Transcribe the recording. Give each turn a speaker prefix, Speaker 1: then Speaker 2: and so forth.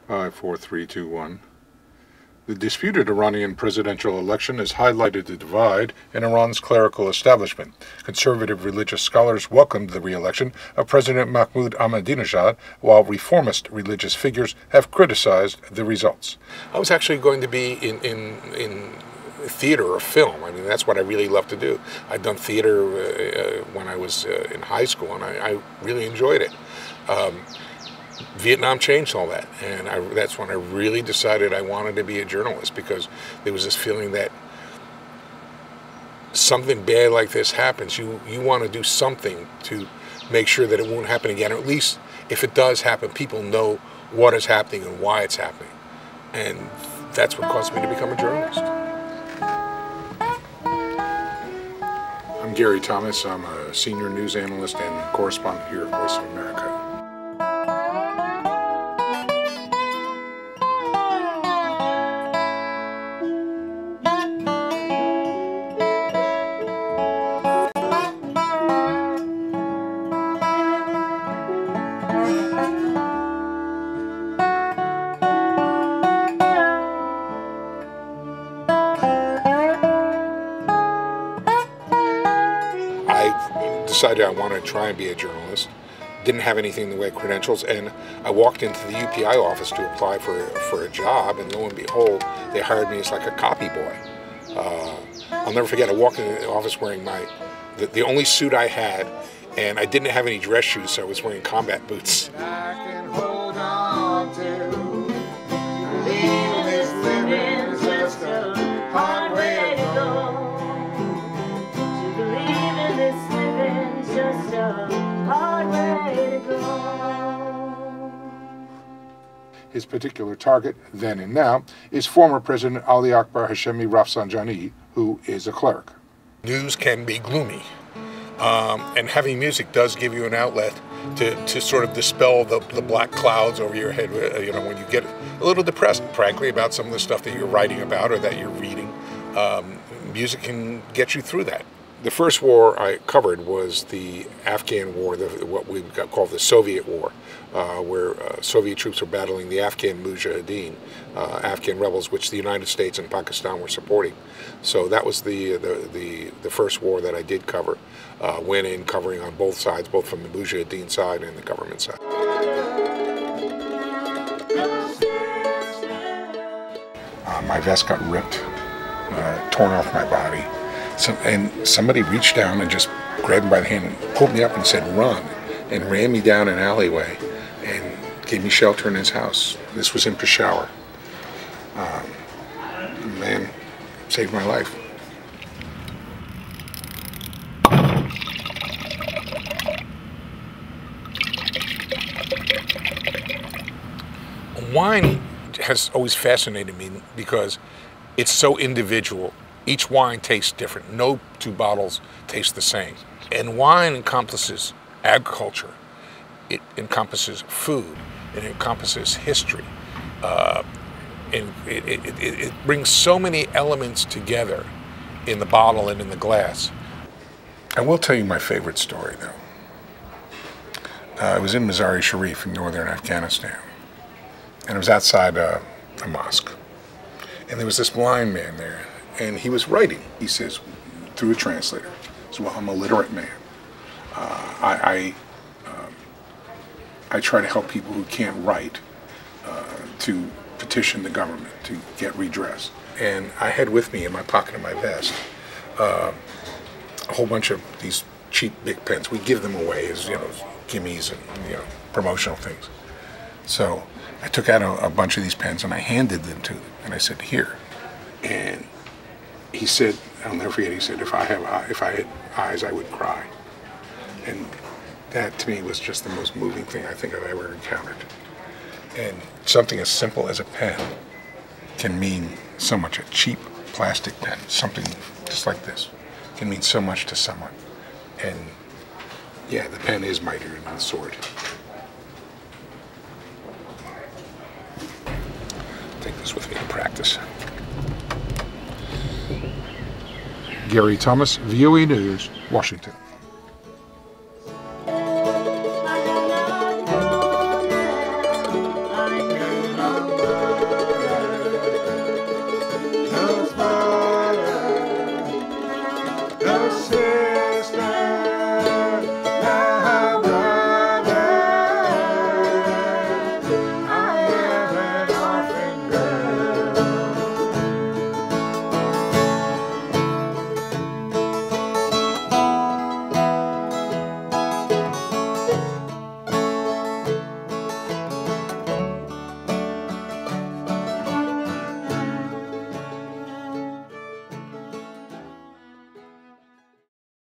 Speaker 1: 5, 4, 3, 2, 1. The disputed Iranian presidential election has highlighted the divide in Iran's clerical establishment. Conservative religious scholars welcomed the re-election of President Mahmoud Ahmadinejad, while reformist religious figures have criticized the results. I was actually going to be in theater or film. I mean, that's what I really love to do. I'd done theater when I was in high school, and I really enjoyed it. Vietnam changed all that, and that's when I really decided I wanted to be a journalist, because there was this feeling that something bad like this happens. You want to do something to make sure that it won't happen again, or at least if it does happen, people know what is happening and why it's happening. And that's what caused me to become a journalist. I'm Gary Thomas. I'm a senior news analyst and correspondent here at Voice of America. Decided I wanted to try and be a journalist. Didn't have anything in the way of credentials, and I walked into the UPI office to apply for a job, and lo and behold, they hired me as like a copy boy. I'll never forget, I walked into the office wearing the only suit I had, and I didn't have any dress shoes, so I was wearing combat boots. I can hold on to believing this living's just a hard way to go. Just a hard way to go. His particular target, then and now, is former President Ali Akbar Hashemi Rafsanjani, who is a cleric. News can be gloomy, and having music does give you an outlet to sort of dispel the black clouds over your head. You know, when you get a little depressed, frankly, about some of the stuff that you're writing about or that you're reading, music can get you through that. The first war I covered was the Afghan war, what we call the Soviet War, where Soviet troops were battling the Afghan Mujahideen, Afghan rebels, which the United States and Pakistan were supporting. So that was the first war that I did cover. Went in covering on both sides, both from the Mujahideen side and the government side. My vest got ripped, torn off my body. And somebody reached down and just grabbed me by the hand and pulled me up and said, "Run," and ran me down an alleyway and gave me shelter in his house. This was in Peshawar. The man saved my life. Wine has always fascinated me because it's so individual. Each wine tastes different. No two bottles taste the same. And wine encompasses agriculture. It encompasses food. It encompasses history. And it brings so many elements together in the bottle and in the glass. I will tell you my favorite story, though. I was in Mazar-e Sharif in northern Afghanistan. And I was outside a mosque. And there was this blind man there. And he was writing, he says, through a translator. So, well, I'm a literate man. I try to help people who can't write to petition the government to get redress. And I had with me in my pocket of my vest a whole bunch of these cheap big pens. We give them away as, gimmies and, promotional things. So I took out a bunch of these pens and I handed them to them. And I said, "Here." And he said, I'll never forget, he said, if I had eyes, I would cry. And that to me was just the most moving thing I think I've ever encountered. And something as simple as a pen can mean so much. A cheap plastic pen, something just like this, can mean so much to someone. And yeah, the pen is mightier than the sword. Take this with me to practice. Gary Thomas, VOA News, Washington.
Speaker 2: go.